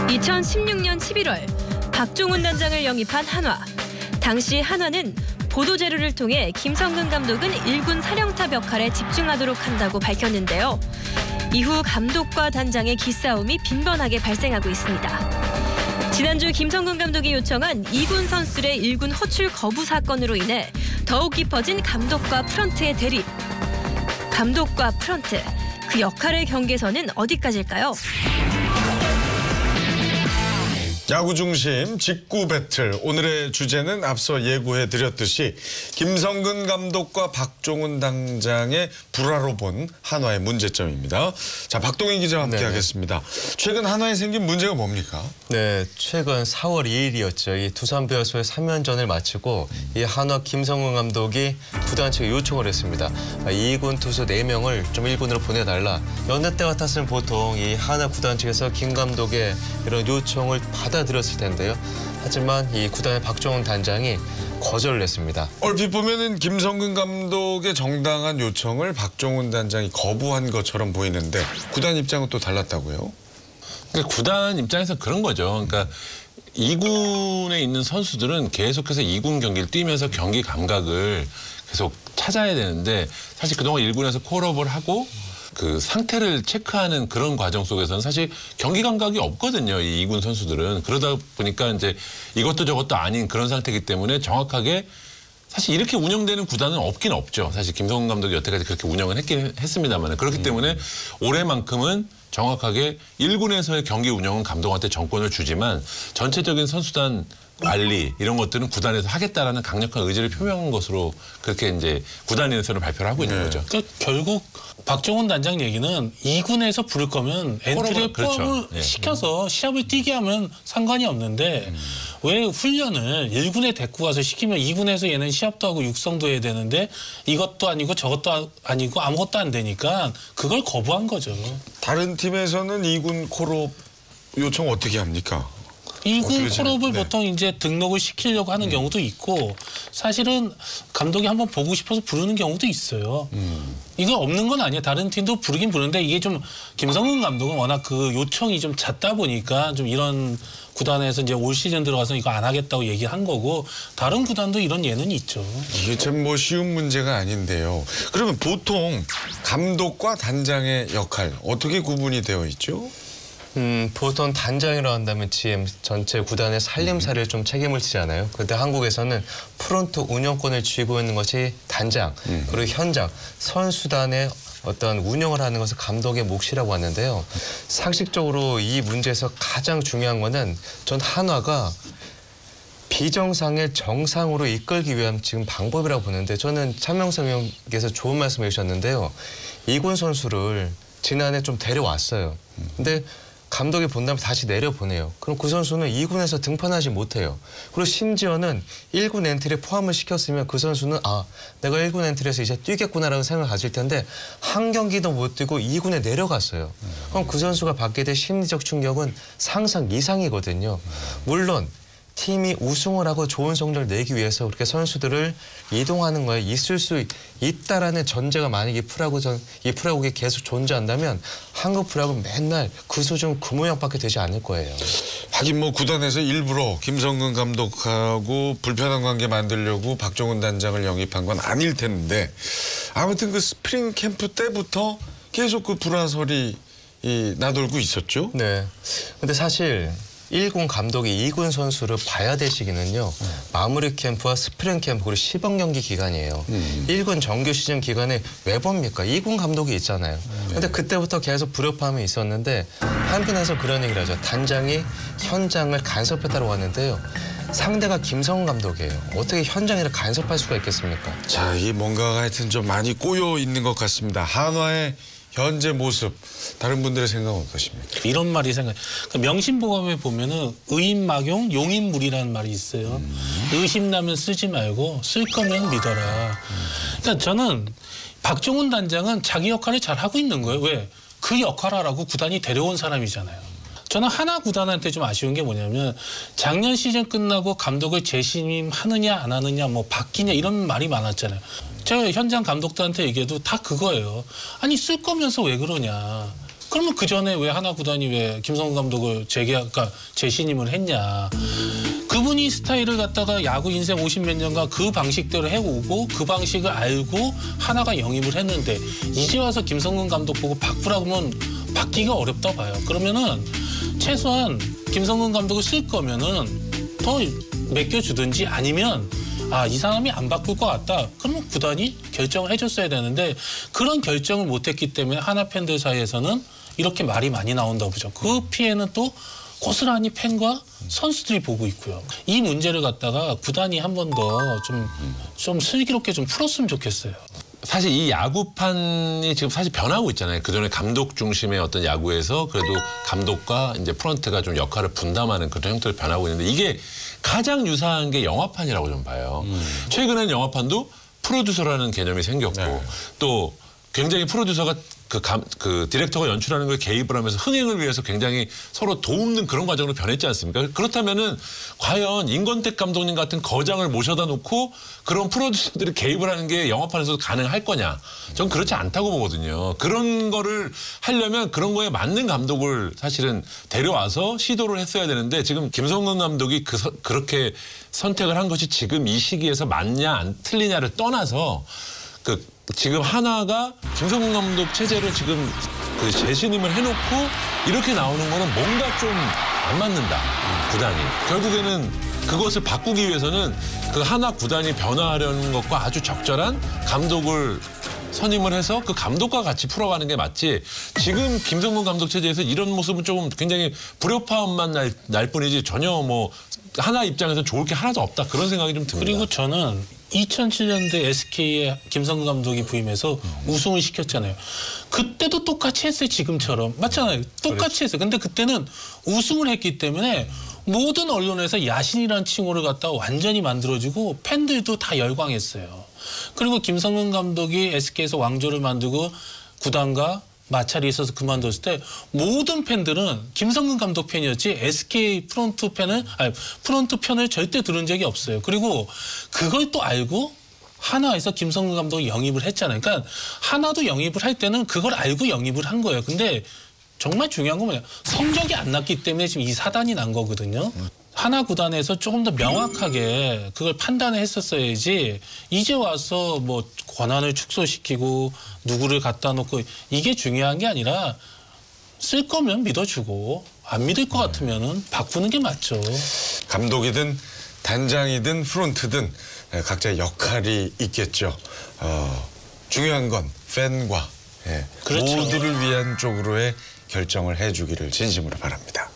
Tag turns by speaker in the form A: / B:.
A: 2016년 11월 박종훈 단장을 영입한 한화. 당시 한화는 보도자료를 통해 김성근 감독은 1군 사령탑 역할에 집중하도록 한다고 밝혔는데요. 이후 감독과 단장의 기싸움이 빈번하게 발생하고 있습니다. 지난주 김성근 감독이 요청한 2군 선수의 1군 호출 거부 사건으로 인해 더욱 깊어진 감독과 프런트의 대립. 감독과 프런트, 그 역할의 경계선은 어디까지일까요?
B: 야구 중심 직구 배틀. 오늘의 주제는 앞서 예고해드렸듯이 김성근 감독과 박종훈 당장의 불화로 본 한화의 문제점입니다. 자, 박동희 기자와 함께하겠습니다. 최근 한화에 생긴 문제가 뭡니까?
C: 네, 최근 4월 2일이었죠. 이 두산 베어스의 3연전을 마치고 이 한화 김성근 감독이 구단 측에 요청을 했습니다. 2군 투수 4명을 좀 1군으로 보내달라. 여느 때 같았으면 보통 이 한화 구단 측에서 김 감독의 이런 요청을 받아들였을 텐데요. 하지만 이 구단의 박종훈 단장이 거절을 했습니다.
B: 얼핏 보면은 김성근 감독의 정당한 요청을 박종훈 단장이 거부한 것처럼 보이는데 구단 입장은 또 달랐다고요?
D: 그러니까 구단 입장에서 그런 거죠. 그러니까 2군에 있는 선수들은 계속해서 2군 경기를 뛰면서 경기 감각을 계속 찾아야 되는데 사실 그동안 1군에서 콜업을 하고 그 상태를 체크하는 그런 과정 속에서는 사실 경기 감각이 없거든요. 이 2군 선수들은. 그러다 보니까 이제 이것도 저것도 아닌 그런 상태이기 때문에 정확하게 사실 이렇게 운영되는 구단은 없긴 없죠. 사실 김성근 감독이 여태까지 그렇게 운영을 했긴 했습니다만 그렇기 때문에 올해만큼은 정확하게 1군에서의 경기 운영은 감독한테 정권을 주지만 전체적인 선수단 관리 이런 것들은 구단에서 하겠다라는 강력한 의지를 표명한 것으로 그렇게 이제 구단에서는 발표를 하고 있는 거죠.
E: 그러니까 결국 박종훈 단장 얘기는 2군에서 부를 거면 엔트리에 포함을 시켜서 시합을 뛰게 하면 상관이 없는데 왜 훈련을 1군에 데리고 가서 시키면 2군에서 얘는 시합도 하고 육성도 해야 되는데 이것도 아니고 저것도 아니고 아무것도 안 되니까 그걸 거부한 거죠.
B: 다른 팀에서는 2군 콜업 요청 어떻게 합니까?
E: 2군 콜업을 보통 이제 등록을 시키려고 하는 경우도 있고 사실은 감독이 한번 보고 싶어서 부르는 경우도 있어요. 이거 없는 건 아니에요. 다른 팀도 부르긴 부르는데 이게 좀 김성근 감독은 워낙 그 요청이 좀 잦다 보니까 좀 이런 구단에서 이제 올 시즌 들어가서 이거 안 하겠다고 얘기한 거고 다른 구단도 이런 예는 있죠.
B: 이게 참 뭐 쉬운 문제가 아닌데요. 그러면 보통 감독과 단장의 역할 어떻게 구분이 되어 있죠?
C: 보통 단장이라고 한다면 GM 전체 구단의 살림살이를 좀 책임을 지잖아요. 그런데 한국에서는 프론트 운영권을 쥐고 있는 것이 단장, 그리고 현장, 선수단의 어떤 운영을 하는 것을 감독의 몫이라고 하는데요. 상식적으로 이 문제에서 가장 중요한 거는 전 한화가 비정상을 정상으로 이끌기 위한 지금 방법이라고 보는데 저는 차명성 의원께서 좋은 말씀을 해주셨는데요. 2군 선수를 지난해 좀 데려왔어요. 근데 감독이 본다면 다시 내려보내요. 그럼 그 선수는 2군에서 등판하지 못해요. 그리고 심지어는 1군 엔트리에 포함을 시켰으면 그 선수는 아, 내가 1군 엔트리에서 이제 뛰겠구나라는 생각을 가질 텐데 한 경기도 못 뛰고 2군에 내려갔어요. 그럼 그 선수가 받게 될 심리적 충격은 상상 이상이거든요. 물론 팀이 우승을 하고 좋은 성적을 내기 위해서 그렇게 선수들을 이동하는 거에 있을 수 있다라는 전제가 만약에 이 프로야구에 계속 존재한다면 한국 프로야구는 맨날 그 수준 그 모양밖에 되지 않을 거예요.
B: 하긴 뭐 구단에서 일부러 김성근 감독하고 불편한 관계 만들려고 박종훈 단장을 영입한 건 아닐 텐데 아무튼 그 스프링 캠프 때부터 계속 그 불화설이 나돌고 있었죠.
C: 네. 근데 사실 1군 감독이 2군 선수를 봐야 될 시기는요. 마무리 캠프와 스프링 캠프 그리고 시범 경기 기간이에요. 1군 정규 시즌 기간에 왜 봅니까? 2군 감독이 있잖아요. 근데 그때부터 계속 불협화음이 있었는데 한편에서 그런 얘기를 하죠. 단장이 현장을 간섭했다고 하는데요. 상대가 김성근 감독이에요. 어떻게 현장을 간섭할 수가 있겠습니까?
B: 자, 이 뭔가가 하여튼 좀 많이 꼬여 있는 것 같습니다. 한화의 현재 모습, 다른 분들의 생각은 어떠십니까?
E: 이런 말이 명심보감에 보면은 의인막용, 용인물이라는 말이 있어요. 의심나면 쓰지 말고 쓸 거면 믿어라. 그러니까 저는 박종훈 단장은 자기 역할을 잘 하고 있는 거예요. 왜? 그 역할하라고 구단이 데려온 사람이잖아요. 저는 하나 구단한테 좀 아쉬운 게 뭐냐면 작년 시즌 끝나고 감독을 재신임하느냐 안 하느냐 뭐 바뀌냐 이런 말이 많았잖아요. 제가 현장 감독들한테 얘기해도 다 그거예요. 아니 쓸 거면서 왜 그러냐. 그러면 그 전에 왜 하나 구단이 왜 김성근 감독을 그러니까 재신임을 했냐? 그분이 스타일을 갖다가 야구 인생 50몇 년간 그 방식대로 해오고 그 방식을 알고 하나가 영입을 했는데 이제 와서 김성근 감독 보고 바꾸라고 하면 바뀌기가 어렵다 봐요. 그러면은 최소한 김성근 감독을 쓸 거면은 더 맡겨주든지 아니면 이 사람이 안 바꿀 것 같다. 그러면 구단이 결정을 해줬어야 되는데 그런 결정을 못했기 때문에 하나 팬들 사이에서는 이렇게 말이 많이 나온다고 보죠. 그 피해는 또 고스란히 팬과 선수들이 보고 있고요. 이 문제를 갖다가 구단이 한 번 더 좀 슬기롭게 좀 풀었으면 좋겠어요.
D: 사실 이 야구판이 지금 사실 변하고 있잖아요. 그전에 감독 중심의 어떤 야구에서 그래도 감독과 이제 프런트가 좀 역할을 분담하는 그런 형태로 변하고 있는데 이게 가장 유사한 게 영화판이라고 좀 봐요. 최근에는 영화판도 프로듀서라는 개념이 생겼고
B: 네.
D: 또 굉장히 프로듀서가 그 디렉터가 연출하는 걸 개입을 하면서 흥행을 위해서 굉장히 서로 도움는 그런 과정으로 변했지 않습니까? 그렇다면은 과연 임권택 감독님 같은 거장을 모셔다 놓고 그런 프로듀서들이 개입을 하는 게 영화판에서도 가능할 거냐? 전 그렇지 않다고 보거든요. 그런 거를 하려면 그런 거에 맞는 감독을 사실은 데려와서 시도를 했어야 되는데 지금 김성근 감독이 그렇게 선택을 한 것이 지금 이 시기에서 맞냐 안 틀리냐를 떠나서 지금 하나가 김성근 감독 체제로 지금 그 재신임을 해놓고 이렇게 나오는 거는 뭔가 좀 안 맞는다. 구단이. 결국에는 그것을 바꾸기 위해서는 그 하나 구단이 변화하려는 것과 아주 적절한 감독을 선임을 해서 그 감독과 같이 풀어가는 게 맞지. 지금 김성근 감독 체제에서 이런 모습은 조금 굉장히 불협화음만 날 뿐이지 전혀 뭐 하나 입장에서 좋을 게 하나도 없다. 그런 생각이 좀 듭니다.
E: 그리고 저는 2007년도에 SK에 김성근 감독이 부임해서 우승을 시켰잖아요. 그때도 똑같이 했어요. 지금처럼. 맞잖아요. 똑같이 했어요. 근데 그때는 우승을 했기 때문에 모든 언론에서 야신이라는 칭호를 갖다 완전히 만들어주고 팬들도 다 열광했어요. 그리고 김성근 감독이 SK에서 왕조를 만들고 구단과 마찰이 있어서 그만뒀을 때 모든 팬들은 김성근 감독 팬이었지 SK 프런트 편을 절대 들은 적이 없어요. 그리고 그걸 또 알고 하나에서 김성근 감독이 영입을 했잖아요. 그러니까 하나도 영입을 할 때는 그걸 알고 영입을 한 거예요. 근데 정말 중요한 건 뭐냐? 성적이 안 났기 때문에 지금 이 사단이 난 거거든요. 하나 구단에서 조금 더 명확하게 그걸 판단을 했었어야지 이제 와서 뭐 권한을 축소시키고 누구를 갖다 놓고 이게 중요한 게 아니라 쓸 거면 믿어주고 안 믿을 것 같으면은 바꾸는 게 맞죠.
B: 감독이든 단장이든 프론트든 각자의 역할이 있겠죠. 중요한 건 팬과
E: 그렇죠.
B: 모두를 위한 쪽으로의 결정을 해주기를 진심으로 바랍니다.